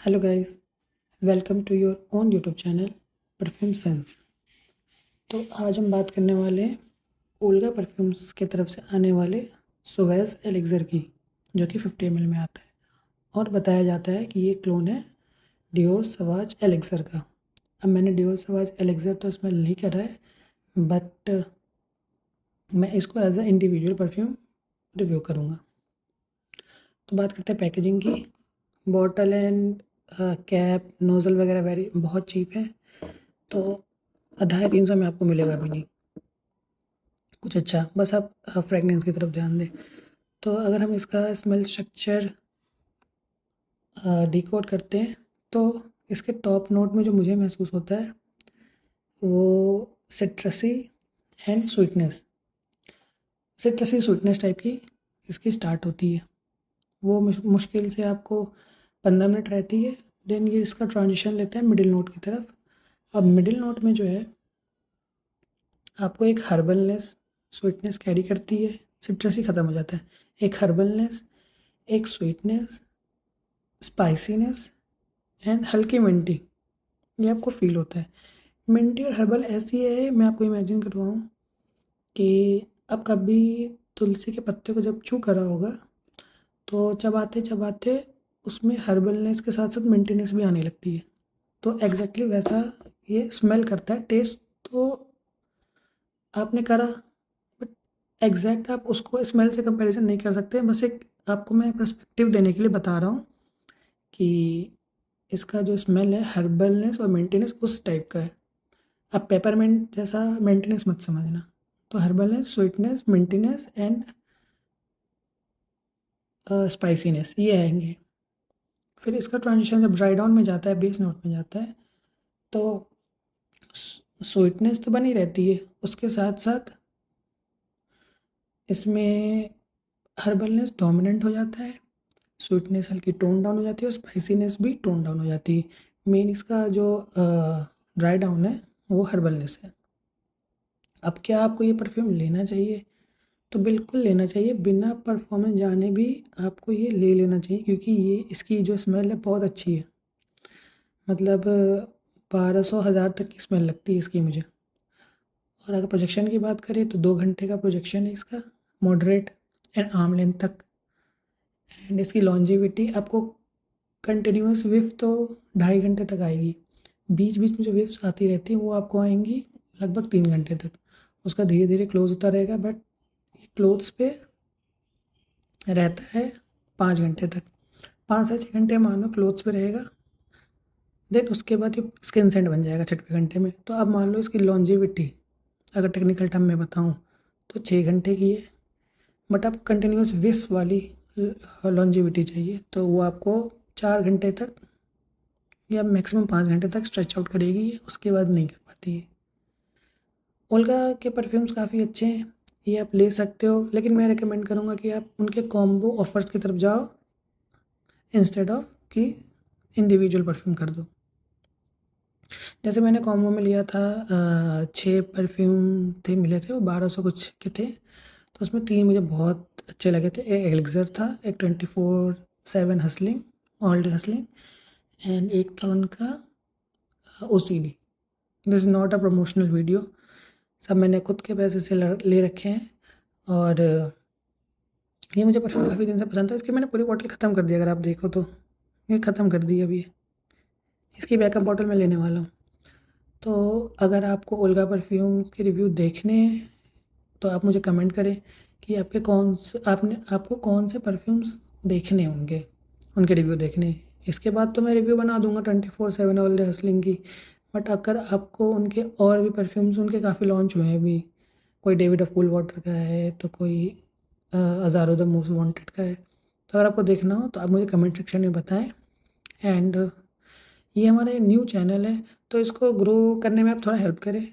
Hello guys, welcome to your own YouTube channel perfume sense. तो आज हम बात करने वाले हैं ओल्गा परफ्यूम्स की तरफ से आने वाले सोवेज एलेक्सर की, जो कि 50 ml में आता है और बताया जाता है कि ये क्लोन है डियोर सवाज एलेक्सर का। अब मैंने डियोर सवाज एलेक्सर तो स्मेल नहीं करा है, बट मैं इसको as a individual perfume review करूँगा। तो बात करते हैं पैकेजिंग की। बॉटल एंड कैप नोज़ल वगैरह वेरी बहुत चीप है, तो 250-300 में आपको मिलेगा भी नहीं कुछ अच्छा। बस आप फ्रेगनेंस की तरफ ध्यान दें। तो अगर हम इसका स्मेल स्ट्रक्चर डिकोड करते हैं तो इसके टॉप नोट में जो मुझे महसूस होता है वो सिट्रसी एंड स्वीटनेस, सिट्रसी स्वीटनेस टाइप की इसकी स्टार्ट होती है। वो मुश्किल से आपको 15 मिनट रहती है। देन ये इसका ट्रांजिशन लेता है मिडिल नोट की तरफ। अब मिडिल नोट में जो है आपको एक हर्बलनेस स्वीटनेस कैरी करती है, सिट्रस ही ख़त्म हो जाता है। एक हर्बलनेस, एक स्वीटनेस, स्पाइसीनेस एंड हल्की मिंटी, ये आपको फील होता है। मिंटी और हर्बल ऐसी है, मैं आपको इमेजिन करवाऊँ कि अब कभी तुलसी के पत्ते को जब चू करा होगा तो चबाते चबाते उसमें हर्बलनेस के साथ साथ मिंटीनेस भी आने लगती है। तो एग्जैक्टली वैसा ये स्मेल करता है। टेस्ट तो आपने करा, बट एग्जैक्ट आप उसको स्मेल से कंपैरिजन नहीं कर सकते। बस एक आपको मैं पर्सपेक्टिव देने के लिए बता रहा हूँ कि इसका जो स्मेल है हर्बलनेस और मेंटेनेंस उस टाइप का है। आप पेपरमेंट जैसा मेंटेनेंस मत समझना। तो हर्बलनेस, स्वीटनेस, मेंटेनेंस एंड स्पाइसीनेस ये आएंगे। फिर इसका ट्रांजिशन जब ड्राई डाउन में जाता है, बेस नोट में जाता है, तो स्वीटनेस तो बनी रहती है, उसके साथ साथ इसमें हर्बलनेस डोमिनेंट हो जाता है, स्वीटनेस हल्की टोन डाउन हो जाती है और स्पाइसीनेस भी टोन डाउन हो जाती है। मेन इसका जो ड्राई डाउन है वो हर्बलनेस है। अब क्या आपको ये परफ्यूम लेना चाहिए? तो बिल्कुल लेना चाहिए, बिना परफॉर्मेंस जाने भी आपको ये ले लेना चाहिए, क्योंकि ये इसकी जो स्मेल है बहुत अच्छी है। मतलब 1200-1000 तक की स्मेल लगती है इसकी मुझे। और अगर प्रोजेक्शन की बात करें तो 2 घंटे का प्रोजेक्शन है इसका, मॉडरेट एंड आर्म लेंथ तक। एंड इसकी लॉन्जिविटी आपको कंटिन्यूस विफ तो 2.5 घंटे तक आएगी। बीच बीच में जो विफ्स आती रहती हैं वो आपको आएंगी लगभग 3 घंटे तक। उसका धीरे धीरे क्लोज होता रहेगा, बट ये क्लोथ्स पे रहता है 5 घंटे तक। 5 से 6 घंटे मानो क्लोथ्स पे रहेगा, देन उसके बाद ये स्किन सेंट बन जाएगा 6वें घंटे में। तो अब मान लो इसकी लॉन्जिविटी अगर टेक्निकल टर्म में बताऊँ तो 6 घंटे की है, बट आपको कंटिन्यूस विफ वाली लॉन्जिविटी चाहिए तो वो आपको 4 घंटे तक या मैक्सिमम 5 घंटे तक स्ट्रेच आउट करेगी, उसके बाद नहीं कर पाती है। ओल्गा के परफ्यूम्स काफ़ी अच्छे हैं, ये आप ले सकते हो, लेकिन मैं रिकमेंड करूँगा कि आप उनके कॉम्बो ऑफर्स की तरफ जाओ इंस्टेड ऑफ कि इंडिविजुअल परफ्यूम कर दो। जैसे मैंने कॉम्बो में लिया था 6 परफ्यूम थे, मिले थे, वो 1200 कुछ के थे। तो उसमें 3 मुझे बहुत अच्छे लगे थे। एक एलेक्सर था, एक 24/7 hustling, all day hustling, and एक था उनका OCD। This is not a promotional video, सब मैंने खुद के पैसे से ले रखे हैं। और ये मुझे परफ्यूम काफ़ी दिन से पसंद था। इसकी मैंने पूरी बॉटल ख़त्म कर दी, अगर आप देखो तो ये ख़त्म कर दी अभी। इसकी बैकअप बॉटल मैं लेने वाला हूँ। तो अगर आपको ओल्गा परफ्यूम के रिव्यू देखने हैं तो आप मुझे कमेंट करें कि आपको कौन से परफ्यूम्स देखने होंगे, उनके रिव्यू देखने हैं। इसके बाद तो मैं रिव्यू बना दूंगा 24/7 ऑल डे हसलिंग की। बट अगर आपको उनके और भी परफ्यूम्स, उनके काफ़ी लॉन्च हुए हैं अभी, कोई डेविड ऑफ कूल वाटर का है, तो कोई अज़ारो द मोस्ट वांटेड का है, तो अगर आपको देखना हो तो आप मुझे कमेंट सेक्शन में बताएं। एंड ये हमारा न्यू चैनल है, तो इसको ग्रो करने में आप थोड़ा हेल्प करें।